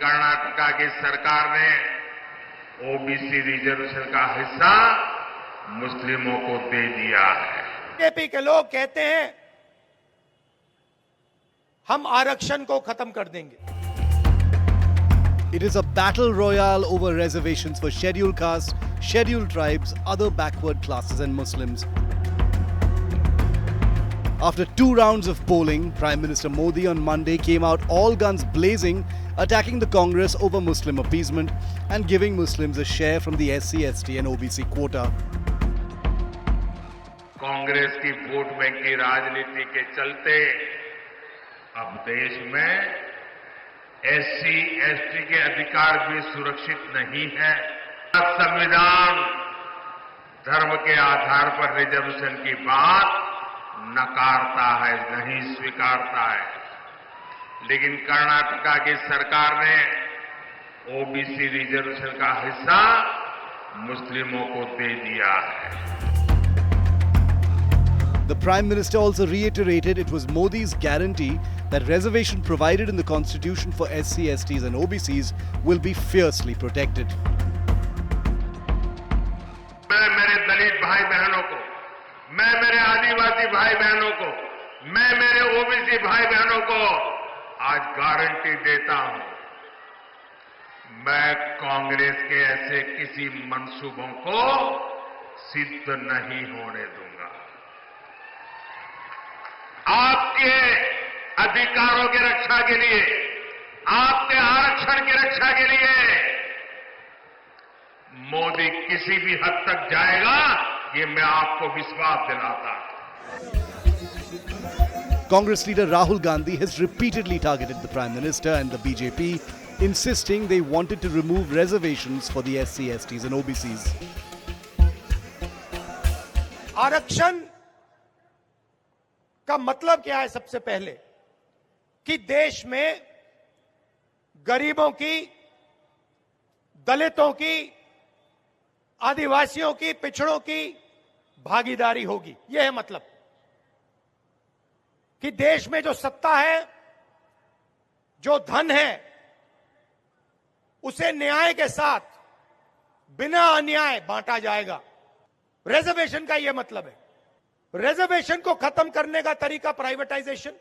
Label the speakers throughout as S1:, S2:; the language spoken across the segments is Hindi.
S1: कर्नाटका की सरकार ने ओबीसी रिजर्वेशन का हिस्सा मुस्लिमों को दे दिया है।
S2: बीजेपी के लोग कहते हैं हम आरक्षण को खत्म कर देंगे।
S3: It is a battle royale over reservations for scheduled castes, scheduled tribes, other backward classes and Muslims. After 2 rounds of polling, Prime Minister Modi on Monday came out all guns blazing, attacking the Congress over Muslim appeasement and giving Muslims a share from the SC, ST and OBC quota.
S1: Congress की वोट बैंक की राजनीति के चलते अब देश में एससी, एसटी के अधिकार भी सुरक्षित नहीं है। संविधान धर्म के आधार पर रिजर्वेशन की बात नकारता है, नहीं स्वीकारता है, लेकिन कर्नाटका की सरकार ने ओबीसी रिजर्वेशन का हिस्सा मुस्लिमों को दे दिया है।
S3: The Prime Minister also reiterated it was Modi's guarantee that reservation provided in the Constitution for SC, STs and OBCs will be fiercely protected.
S1: मैं मेरे दलित भाई बहनों को, मैं मेरे आदिवासी भाई बहनों को, मैं मेरे ओबीसी भाई बहनों को आज गारंटी देता हूं, मैं कांग्रेस के ऐसे किसी मंसूबों को सिद्ध नहीं होने दूंगा। आपके अधिकारों की रक्षा के लिए, आपके आरक्षण की रक्षा के लिए मोदी किसी भी हद तक जाएगा, ये मैं आपको विश्वास दिलाता हूं।
S3: Congress leader Rahul Gandhi has repeatedly targeted the Prime Minister and the BJP, insisting they wanted to remove reservations for the SC, STs and OBCs.
S2: आरक्षण का मतलब क्या है? सबसे पहले कि देश में गरीबों की, दलितों की, आदिवासियों की, पिछड़ों की भागीदारी होगी। यह है मतलब कि देश में जो सत्ता है, जो धन है, उसे न्याय के साथ बिना अन्याय बांटा जाएगा। रिजर्वेशन का यह मतलब है। रिजर्वेशन को खत्म करने का तरीका प्राइवेटाइजेशन,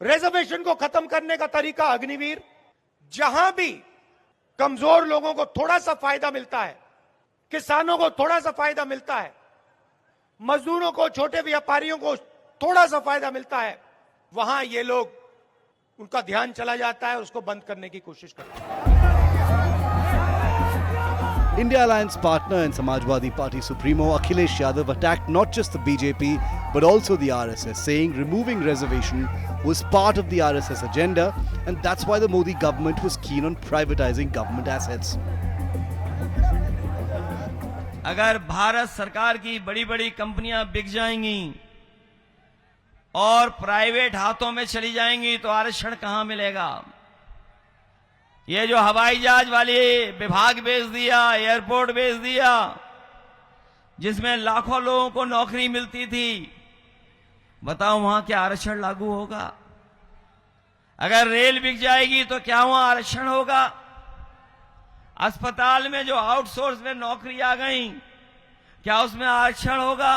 S2: रिजर्वेशन को खत्म करने का तरीका अग्निवीर। जहां भी कमजोर लोगों को थोड़ा सा फायदा मिलता है, किसानों को थोड़ा सा फायदा मिलता है, मजदूरों को, छोटे व्यापारियों को थोड़ा सा फायदा मिलता है, वहां ये लोग, उनका ध्यान चला जाता है, उसको बंद करने की कोशिश करते हैं।
S3: India Alliance partner and Samajwadi Party Supremo Akhilesh Yadav attacked not just the BJP but also the RSS, saying removing reservation was part of the RSS agenda and that's why the Modi government was keen on privatizing government assets.
S4: अगर भारत सरकार की बड़ी बड़ी कंपनियां बिक जाएंगी और प्राइवेट हाथों में चली जाएंगी तो आरक्षण कहां मिलेगा? ये जो हवाई जहाज वाली विभाग बेच दिया, एयरपोर्ट बेच दिया, जिसमें लाखों लोगों को नौकरी मिलती थी, बताओ वहां क्या आरक्षण लागू होगा? अगर रेल बिक जाएगी तो क्या वहां आरक्षण होगा? अस्पताल में जो आउटसोर्स में नौकरी आ गई, क्या उसमें आरक्षण होगा?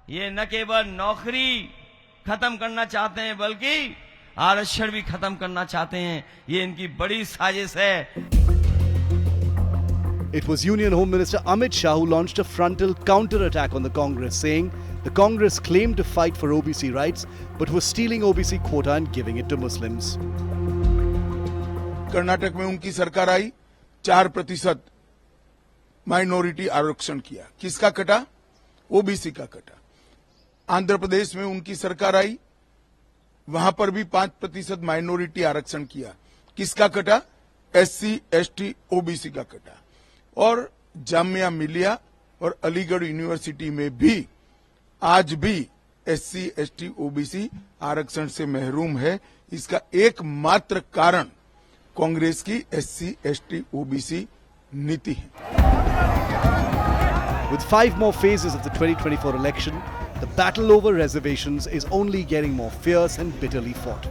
S4: ये न केवल नौकरी खत्म करना चाहते हैं बल्कि आरक्षण भी खत्म करना चाहते हैं। ये इनकी बड़ी साजिश है।
S3: It was Union Home Minister Amit Shah who launched a frontal counter-attack on the Congress, saying the Congress claimed to fight for OBC rights but was stealing OBC quota and giving it to Muslims.
S5: Karnataka में उनकी सरकार आई, 4% माइनॉरिटी आरक्षण किया। किसका कटा? ओबीसी का कटा। आंध्र प्रदेश में उनकी सरकार आई, वहां पर भी 5% माइनॉरिटी आरक्षण किया। किसका कटा? एससी, एसटी, ओबीसी का कटा। और जामिया मिलिया और अलीगढ़ यूनिवर्सिटी में भी आज भी एससी, एसटी, ओबीसी आरक्षण से महरूम है। इसका एकमात्र कारण कांग्रेस की एससी, एसटी, ओबीसी नीति है।
S3: With 5 more phases of the 2024 election, the battle over reservations is only getting more fierce and bitterly fought.